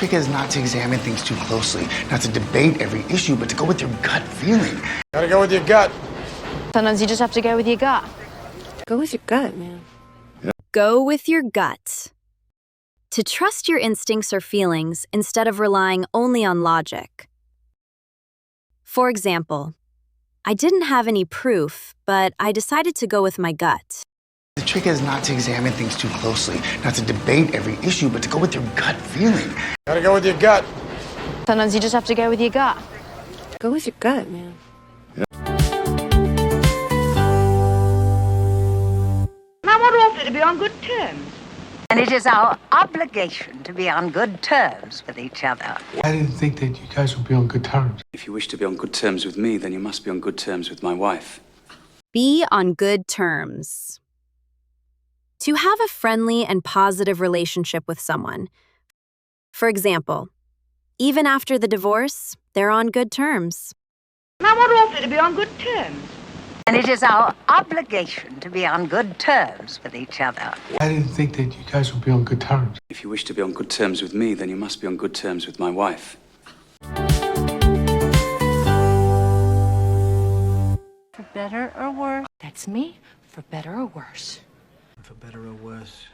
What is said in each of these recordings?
trick is not to examine things too closely, not to debate every issue, but to go with your gut feeling. Gotta go with your gut. Sometimes you just have to go with your gut. Go with your gut, man. Go with your gut. To trust your instincts or feelings instead of relying only on logic. For example, I didn't have any proof, but I decided to go with my gut. The trick is not to examine things too closely, not to debate every issue, but to go with your gut feeling. Gotta go with your gut. Sometimes you just have to go with your gut. Go with your gut, man. I want awfully to be on good terms. And it is our obligation to be on good terms with each other. I didn't think that you guys would be on good terms. If you wish to be on good terms with me, then you must be on good terms with my wife. Be on good terms. To have a friendly and positive relationship with someone. For example, even after the divorce, they're on good terms. I want awfully to be on good terms. And it is our obligation to be on good terms with each other. I didn't think that you guys would be on good terms. If you wish to be on good terms with me, then you must be on good terms with my wife. For better or worse. That's me. For better or worse. For better or worse,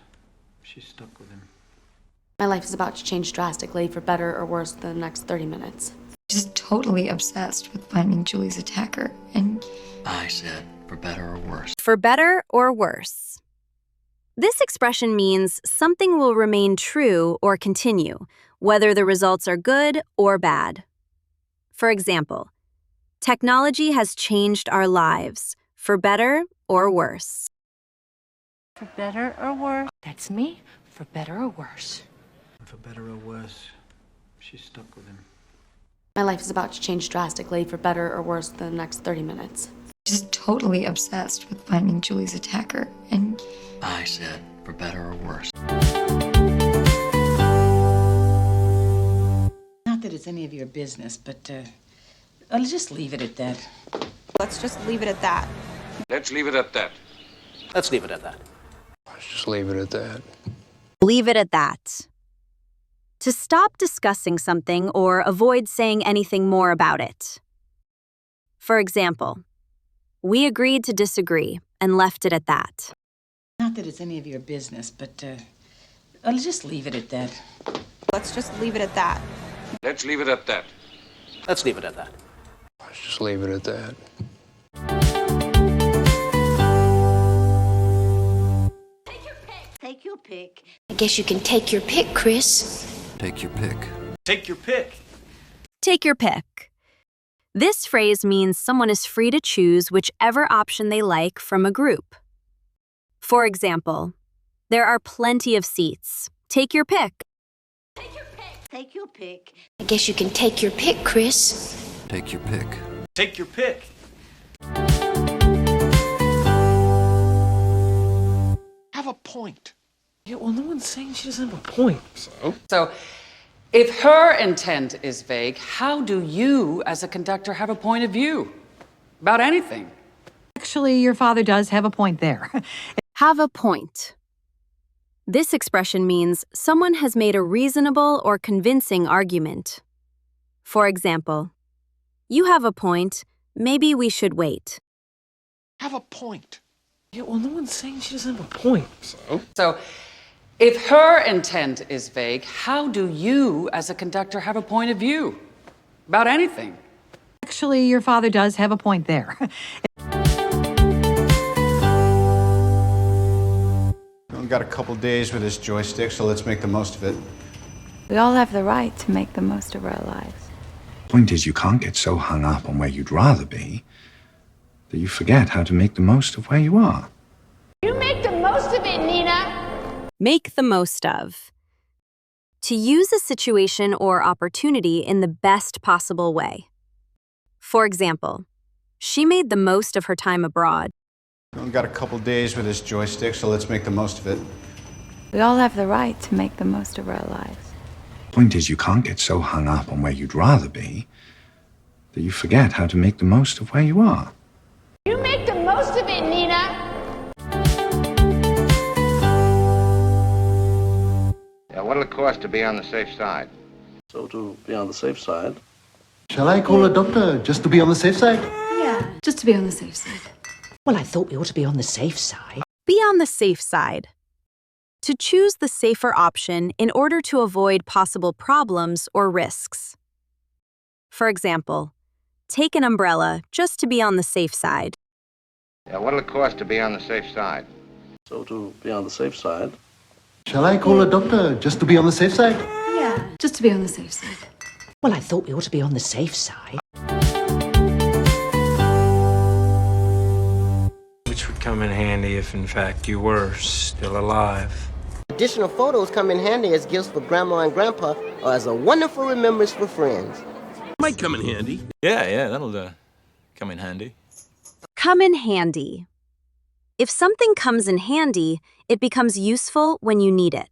she's stuck with him. My life is about to change drastically for better or worse the next 30 minutes. She's totally obsessed with finding Julie's attacker, and I said, for better or worse. For better or worse. This expression means something will remain true or continue, whether the results are good or bad. For example, technology has changed our lives, for better or worse. For better or worse. That's me. For better or worse. For better or worse, she's stuck with him. My life is about to change drastically for better or worse the next 30 minutes. she's totally obsessed with finding Julie's attacker, and I said, for better or worse. Not that it's any of your business, but let's just leave it at that. Let's just leave it at that. Let's leave it at that. Let's leave it at that. Let's just leave it at that. Leave it at that. To stop discussing something or avoid saying anything more about it. For example, we agreed to disagree and left it at that. Not that it's any of your business, but let's just leave it at that. Let's just leave it at that. Let's leave it at that. Let's leave it at that. Let's just leave it at that. Take your pick. I guess you can take your pick, Chris. Take your pick. Take your pick. Take your pick. This phrase means someone is free to choose whichever option they like from a group. For example, there are plenty of seats. Take your pick. Take your pick. Take your pick. I guess you can take your pick, Chris. Take your pick. Take your pick. Have a point. Yeah, well, no one's saying she doesn't have a point. So, if her intent is vague, how do you, as a conductor, have a point of view about anything? Actually, your father does have a point there. Have a point. This expression means someone has made a reasonable or convincing argument. For example, you have a point, maybe we should wait. Have a point. Yeah, well, no one's saying she doesn't have a point. So, if her intent is vague, how do you, as a conductor, have a point of view about anything? Actually, your father does have a point there. We've got a couple days with this joystick, so let's make the most of it. We all have the right to make the most of our lives. Point is, you can't get so hung up on where you'd rather be that you forget how to make the most of where you are. You make the most of it, Nina. Make the most of. To use a situation or opportunity in the best possible way. For example, she made the most of her time abroad. We've got a couple days with this joystick, so let's make the most of it. We all have the right to make the most of our lives. Point is, you can't get so hung up on where you'd rather be that you forget how to make the most of where you are. You make the most of it, Nina. What'll it cost to be on the safe side? So to be on the safe side. Shall I call a doctor just to be on the safe side? Yeah, just to be on the safe side. Well, I thought we ought to be on the safe side. Be on the safe side. To choose the safer option in order to avoid possible problems or risks. For example, take an umbrella just to be on the safe side. Yeah, what'll it cost to be on the safe side? So to be on the safe side. Shall I call a doctor just to be on the safe side? Yeah, just to be on the safe side. Well, I thought we ought to be on the safe side. Which would come in handy if, in fact, you were still alive. Additional photos come in handy as gifts for Grandma and Grandpa or as a wonderful remembrance for friends. Might come in handy. Yeah, that'll come in handy. Come in handy. If something comes in handy, it becomes useful when you need it.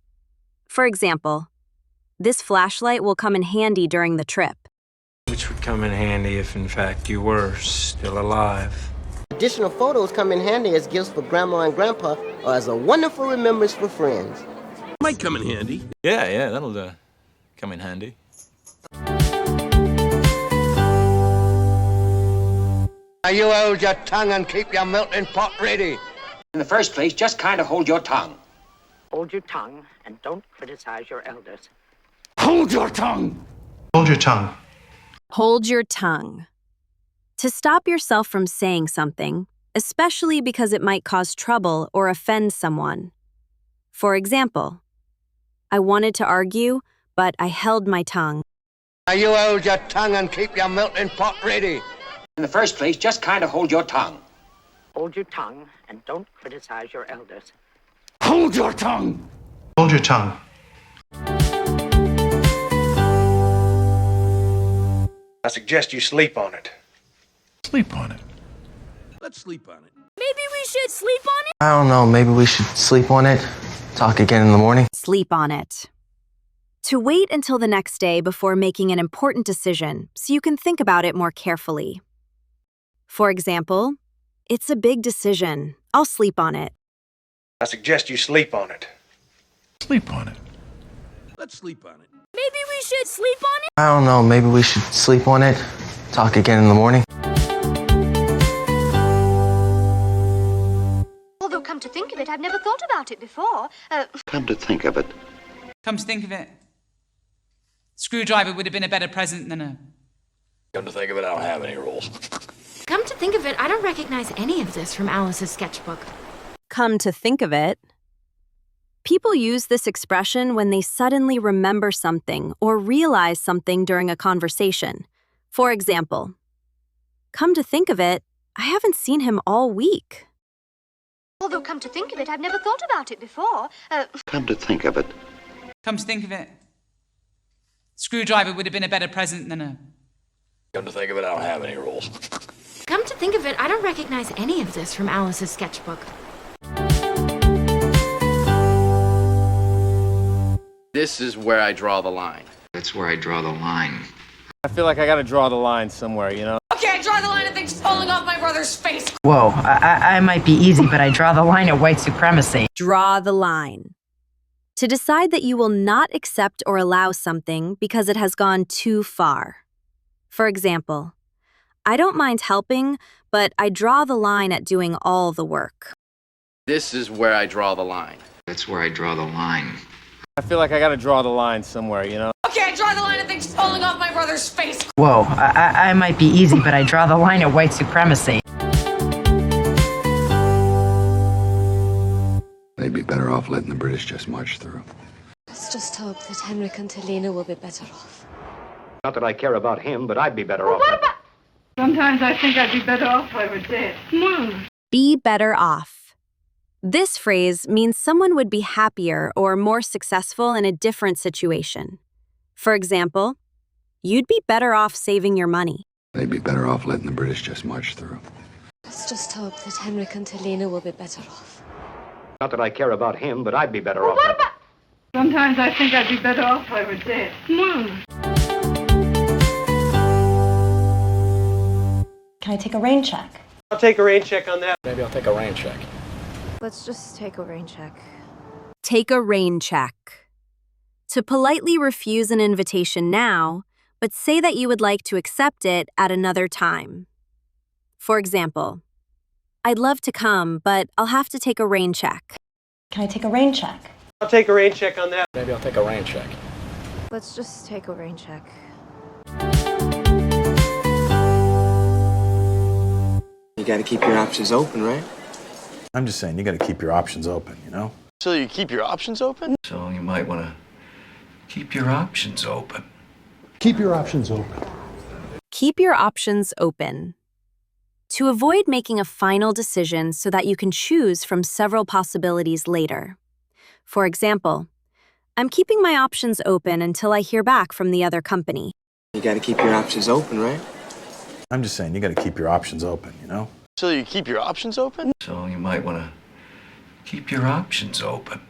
For example, this flashlight will come in handy during the trip. Which would come in handy if, in fact, you were still alive. Additional photos come in handy as gifts for Grandma and Grandpa or as a wonderful remembrance for friends. Might come in handy. Yeah, that'll come in handy. Now you hold your tongue and keep your melting pot ready. In the first place, just kind of hold your tongue. Hold your tongue and don't criticize your elders. Hold your tongue! Hold your tongue. Hold your tongue. To stop yourself from saying something, especially because it might cause trouble or offend someone. For example, I wanted to argue, but I held my tongue. Now you hold your tongue and keep your melting pot ready. In the first place, just kind of hold your tongue. Hold your tongue and don't criticize your elders. Hold your tongue! Hold your tongue. I suggest you sleep on it. Sleep on it. Let's sleep on it. Maybe we should sleep on it? I don't know, maybe we should sleep on it. Talk again in the morning. Sleep on it. To wait until the next day before making an important decision so you can think about it more carefully. For example, it's a big decision. I'll sleep on it. I suggest you sleep on it. Sleep on it. Let's sleep on it. Maybe we should sleep on it? I don't know, maybe we should sleep on it. Talk again in the morning. Although, come to think of it, I've never thought about it before. Come to think of it. Come to think of it, screwdriver would have been a better present than a... Come to think of it, I don't have any rules. Come to think of it, I don't recognize any of this from Alice's sketchbook. Come to think of it, people use this expression when they suddenly remember something or realize something during a conversation. For example, come to think of it, I haven't seen him all week. Although, come to think of it, I've never thought about it before. Come to think of it. Come to think of it, screwdriver would have been a better present than a... Come to think of it, I don't have any rules. Come to think of it, I don't recognize any of this from Alice's sketchbook. This is where I draw the line. That's where I draw the line. I feel like I gotta draw the line somewhere, you know? Okay, I draw the line at things falling off my brother's face. Whoa, I might be easy, but I draw the line at white supremacy. Draw the line. To decide that you will not accept or allow something because it has gone too far. For example, I don't mind helping, but I draw the line at doing all the work. This is where I draw the line. That's where I draw the line. I feel like I gotta draw the line somewhere, you know? Okay, I draw the line at things falling off my brother's face. Whoa, I might be easy, but I draw the line at white supremacy. They'd be better off letting the British just march through. Let's just hope that Henrik and Talina will be better off. Not that I care about him, but I'd be better off. Sometimes I think I'd be better off if I were dead. Come on. Be better off. This phrase means someone would be happier or more successful in a different situation. For example, you'd be better off saving your money. They'd be better off letting the British just march through. Let's just hope that Henrik and Talina will be better off. Not that I care about him, but I'd be better off. Sometimes I think I'd be better off if I were dead. Come on. Can I take a rain check? I'll take a rain check on that. Maybe I'll take a rain check. Let's just take a rain check. Take a rain check. To politely refuse an invitation now, but say that you would like to accept it at another time. For example, I'd love to come, but I'll have to take a rain check. Can I take a rain check? I'll take a rain check on that. Maybe I'll take a rain check. Let's just take a rain check. You gotta keep your options open, right? I'm just saying, you gotta keep your options open, you know? So you keep your options open? So you might wanna keep your options open. Keep your options open. Keep your options open. To avoid making a final decision so that you can choose from several possibilities later. For example, I'm keeping my options open until I hear back from the other company. You gotta keep your options open, right? I'm just saying, you gotta keep your options open, you know? So you keep your options open? So you might wanna keep your options open.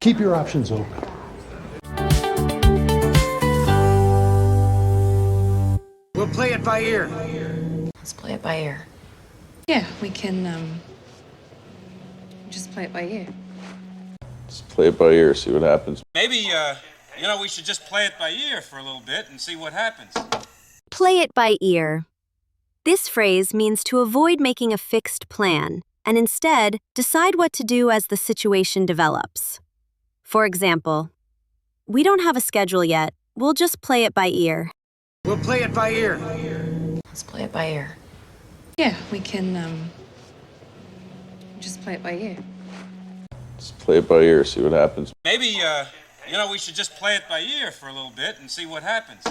Keep your options open. We'll play it by ear. Let's play it by ear. Yeah, we can, just play it by ear. Just play it by ear, see what happens. Maybe, we should just play it by ear for a little bit and see what happens. Play it by ear. This phrase means to avoid making a fixed plan and instead decide what to do as the situation develops. For example, we don't have a schedule yet. We'll just play it by ear. We'll play it by ear. Let's play it by ear. Yeah, we can, just play it by ear. Just play it by ear, see what happens. Maybe, we should just play it by ear for a little bit and see what happens.